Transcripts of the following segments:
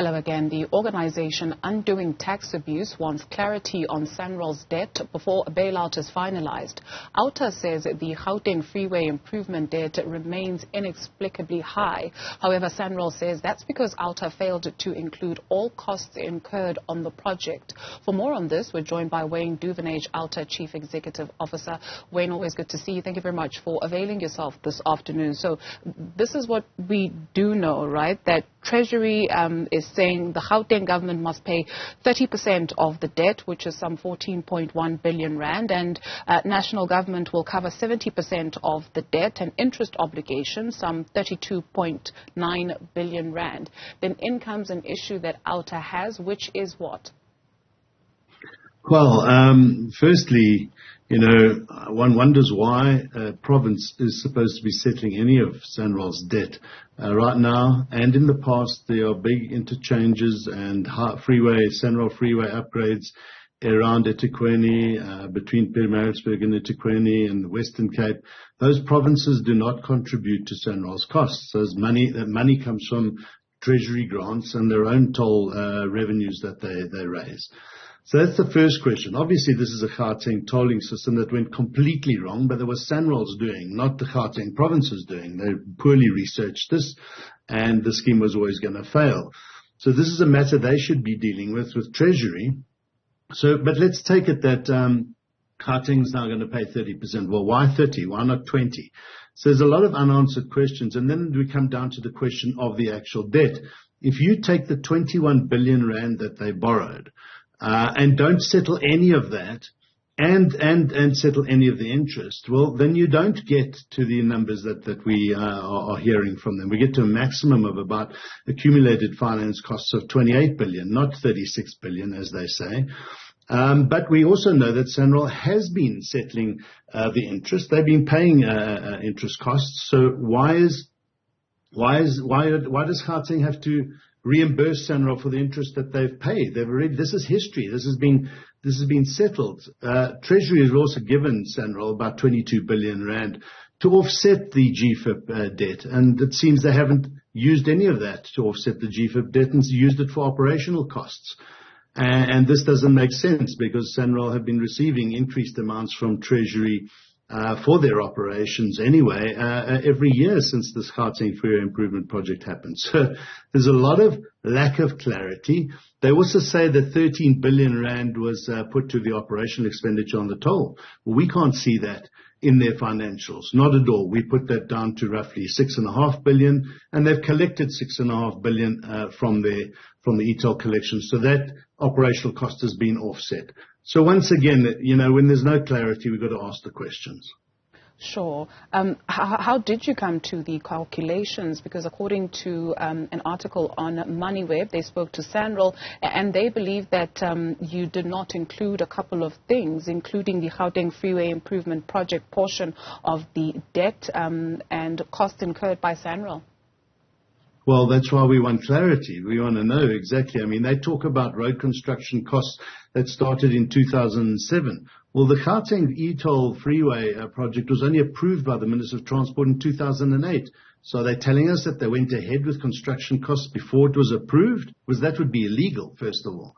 Hello again. The organization Undoing Tax Abuse wants clarity on Sanral's debt before a bailout is finalized. Outa says the Gauteng freeway improvement debt remains inexplicably high. However, Sanral says that's because Outa failed to include all costs incurred on the project. For more on this, we're joined by Duvenage, Outa Chief Executive Officer. Wayne, always good to see you. Thank you very much for availing yourself this afternoon. So this is what we do know, right? That Treasury is saying the Gauteng government must pay 30% of the debt, which is some 14.1 billion rand, and national government will cover 70% of the debt and interest obligations, some 32.9 billion rand. Then in comes an issue that Outa has, which is what? Well, firstly, one wonders why a province is supposed to be settling any of Sanral's debt. Right now and in the past, there are big interchanges and Sanral freeway upgrades around eThekwini, between Pietermaritzburg and eThekwini and the Western Cape. Those provinces do not contribute to Sanral's costs. That money comes from Treasury grants and their own toll revenues that they raise. So that's the first question. Obviously, this is a Gauteng tolling system that went completely wrong, but it was Sanral's doing, not the Gauteng province's doing. They poorly researched this, and the scheme was always going to fail. So this is a matter they should be dealing with Treasury. But let's take it that Gauteng's now going to pay 30%. Well, why 30? Why not 20? So there's a lot of unanswered questions, and then we come down to the question of the actual debt. If you take the 21 billion rand that they borrowed, and don't settle any of that and settle any of the interest, well, then you don't get to the numbers that we are hearing from them. We get to a maximum of about accumulated finance costs of 28 billion, not 36 billion, as they say. But we also know that Sanral has been settling the interest. They've been paying interest costs. So why does Gauteng have to reimburse Sanral for the interest that they've paid? This is history. This has been settled. Treasury has also given Sanral about 22 billion rand to offset the GFIP debt, and it seems they haven't used any of that to offset the GFIP debt and used it for operational costs. And this doesn't make sense because Sanral have been receiving increased amounts from Treasury for their operations anyway, every year since this Gauteng Freeway Improvement Project happened. So there's a lot of lack of clarity. They also say that 13 billion rand was put to the operational expenditure on the toll. Well, we can't see that in their financials. Not at all. We put that down to roughly 6.5 billion, and they've collected 6.5 billion from the e-toll collection. So that operational cost has been offset. So once again, when there's no clarity, we've got to ask the questions. Sure. How did you come to the calculations? Because according to an article on MoneyWeb, they spoke to Sanral, and they believe that you did not include a couple of things, including the Gauteng Freeway Improvement Project portion of the debt and cost incurred by Sanral. Well, that's why we want clarity. We want to know exactly. I mean, they talk about road construction costs that started in 2007. Well, the Gauteng e-toll freeway project was only approved by the Minister of Transport in 2008. So are they telling us that they went ahead with construction costs before it was approved? Because that would be illegal, first of all.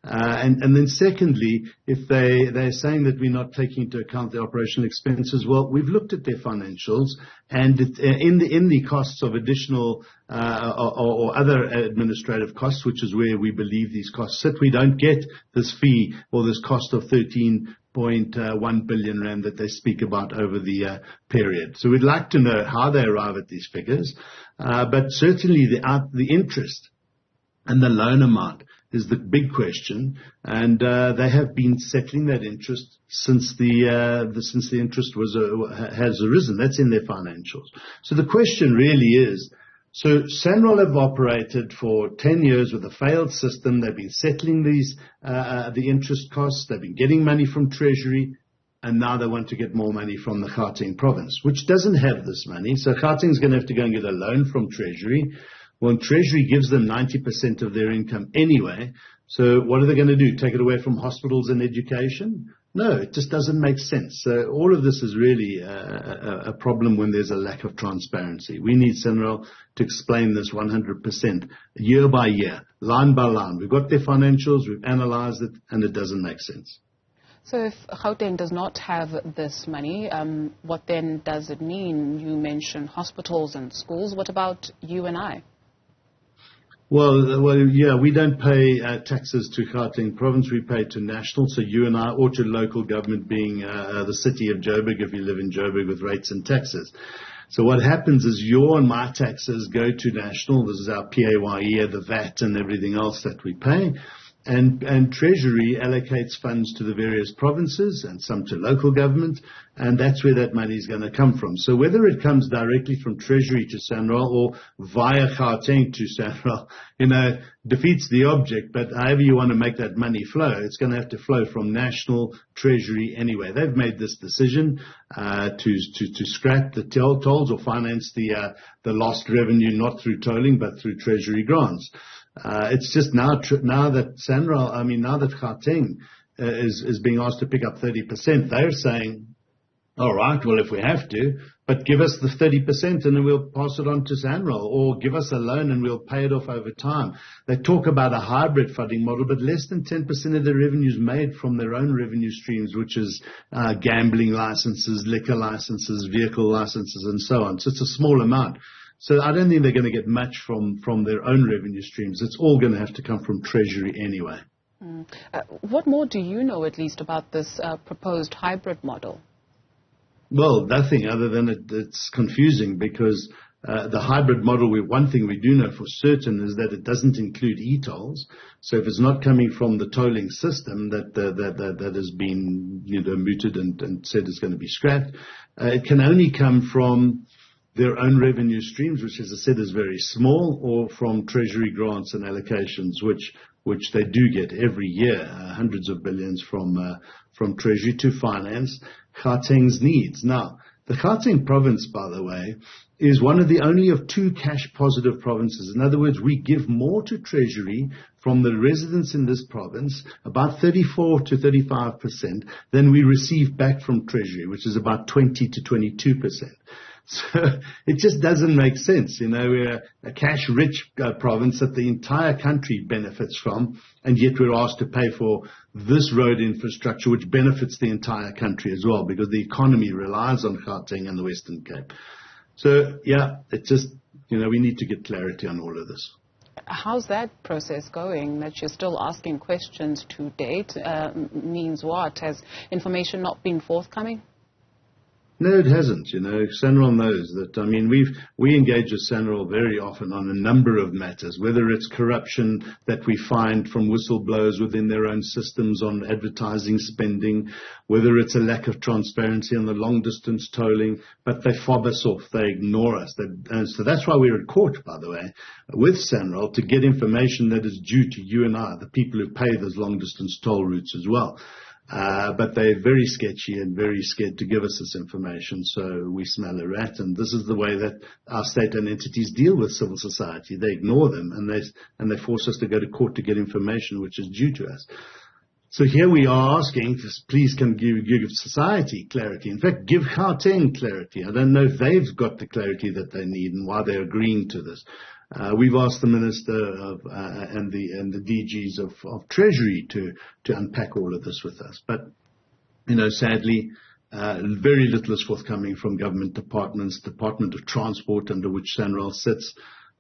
And then secondly, if they're saying that we're not taking into account the operational expenses, well, we've looked at their financials, and in the costs of additional or other administrative costs, which is where we believe these costs sit, we don't get this fee or this cost of 13.1 billion rand that they speak about over the period. So we'd like to know how they arrive at these figures, but certainly the interest and the loan amount is the big question, and they have been settling that interest since the interest has arisen. That's in their financials. So the question really is, so Sanral have operated for 10 years with a failed system. They've been settling these the interest costs. They've been getting money from Treasury, and now they want to get more money from the Gauteng province, which doesn't have this money. So Gauteng's going to have to go and get a loan from Treasury. Well, Treasury gives them 90% of their income anyway. So what are they going to do? Take it away from hospitals and education? No, it just doesn't make sense. So all of this is really a problem when there's a lack of transparency. We need Sanral to explain this 100%, year by year, line by line. We've got their financials, we've analyzed it, and it doesn't make sense. So if Gauteng does not have this money, what then does it mean? You mentioned hospitals and schools. What about you and I? Well, yeah, we don't pay taxes to Gauteng province. We pay to national, so you and I, or to local government, being the city of Joburg, if you live in Joburg, with rates and taxes. So what happens is your and my taxes go to national. This is our PAYE, the VAT and everything else that we pay. And Treasury allocates funds to the various provinces and some to local government, and that's where that money is going to come from. So whether it comes directly from Treasury to Sanral or via Gauteng to Sanral, defeats the object. But however you want to make that money flow, it's going to have to flow from national Treasury anyway. They've made this decision to scrap the tolls or finance the lost revenue, not through tolling but through Treasury grants. It's just now that now that Gauteng is being asked to pick up 30%, they're saying, all right, well, if we have to, but give us the 30% and then we'll pass it on to Sanral, or give us a loan and we'll pay it off over time. They talk about a hybrid funding model, but less than 10% of their revenue is made from their own revenue streams, which is gambling licenses, liquor licenses, vehicle licenses, and so on. So it's a small amount. So I don't think they're going to get much from their own revenue streams. It's all going to have to come from Treasury anyway. What more do you know, at least, about this proposed hybrid model? Well, nothing other than it's confusing, because the hybrid model, one thing we do know for certain is that it doesn't include e-tolls. So if it's not coming from the tolling system that has been mooted and said is going to be scrapped, it can only come from their own revenue streams, which, as I said, is very small, or from Treasury grants and allocations, which they do get every year, hundreds of billions from Treasury to finance Gauteng's needs. Now, the Gauteng province, by the way, is one of the only of two cash-positive provinces. In other words, we give more to Treasury from the residents in this province, about 34 to 35%, than we receive back from Treasury, which is about 20 to 22%. So it just doesn't make sense. We're a cash-rich province that the entire country benefits from, and yet we're asked to pay for this road infrastructure, which benefits the entire country as well, because the economy relies on Gauteng and the Western Cape. So, yeah, it's just, we need to get clarity on all of this. How's that process going, that you're still asking questions to date? Means what? Has information not been forthcoming? No, it hasn't. Sanral knows that. We engage with Sanral very often on a number of matters, whether it's corruption that we find from whistleblowers within their own systems on advertising spending, whether it's a lack of transparency on the long-distance tolling, but they fob us off. They ignore us. And so that's why we're in court, by the way, with Sanral, to get information that is due to you and I, the people who pay those long-distance toll routes as well. But they're very sketchy and very scared to give us this information, so we smell a rat. And this is the way that our state-owned entities deal with civil society. They ignore them, and they force us to go to court to get information which is due to us. So here we are asking, please can give society clarity. In fact, give Gauteng clarity. I don't know if they've got the clarity that they need and why they're agreeing to this. We've asked the Minister and the DGs of Treasury to unpack all of this with us. But, sadly, very little is forthcoming from government departments, Department of Transport, under which Sanral sits.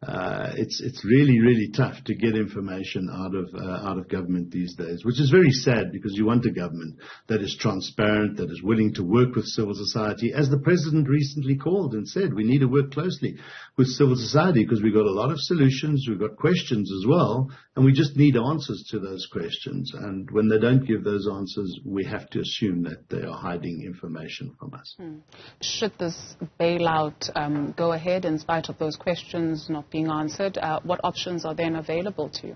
It's really, really tough to get information out of government these days, which is very sad, because you want a government that is transparent, that is willing to work with civil society, as the President recently called and said, we need to work closely with civil society, because we've got a lot of solutions, we've got questions as well, and we just need answers to those questions. And when they don't give those answers, we have to assume that they are hiding information from us. Should this bailout go ahead in spite of those questions not being answered, what options are then available to you?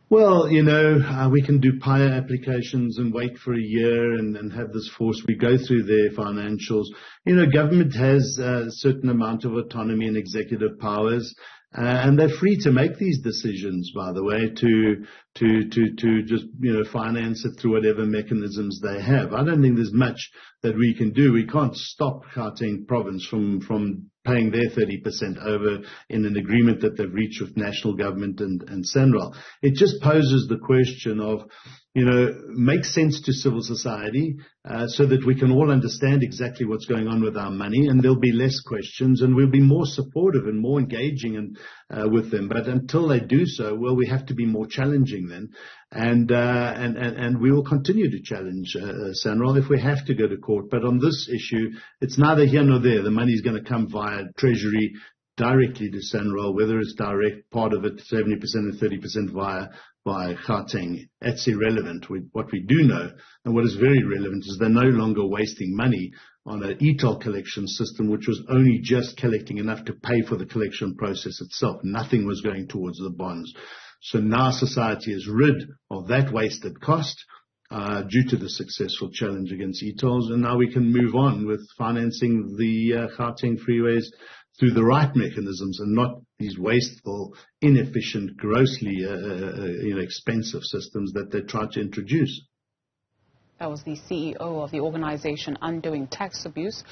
Well, we can do PIA applications and wait for a year and have this force. We go through their financials. Government has a certain amount of autonomy and executive powers. And they're free to make these decisions, by the way, to just, finance it through whatever mechanisms they have. I don't think there's much that we can do. We can't stop Gauteng province from paying their 30% over in an agreement that they've reached with national government and Sanral. It just poses the question of, make sense to civil society so that we can all understand exactly what's going on with our money, and there'll be less questions, and we'll be more supportive and more engaging with them. But until they do so, well, we have to be more challenging then, and we will continue to challenge Sanral if we have to go to court. But on this issue, it's neither here nor there. The money is going to come via Treasury directly to Sanral, whether it's direct, part of it, 70% and 30% via Gauteng. That's irrelevant. What we do know, and what is very relevant, is they're no longer wasting money on an e-toll collection system, which was only just collecting enough to pay for the collection process itself. Nothing was going towards the bonds. So now society is rid of that wasted cost due to the successful challenge against e-tolls, and now we can move on with financing the Gauteng freeways through the right mechanisms and not these wasteful, inefficient, grossly expensive systems that they try to introduce. That was the CEO of the organization Undoing Tax Abuse.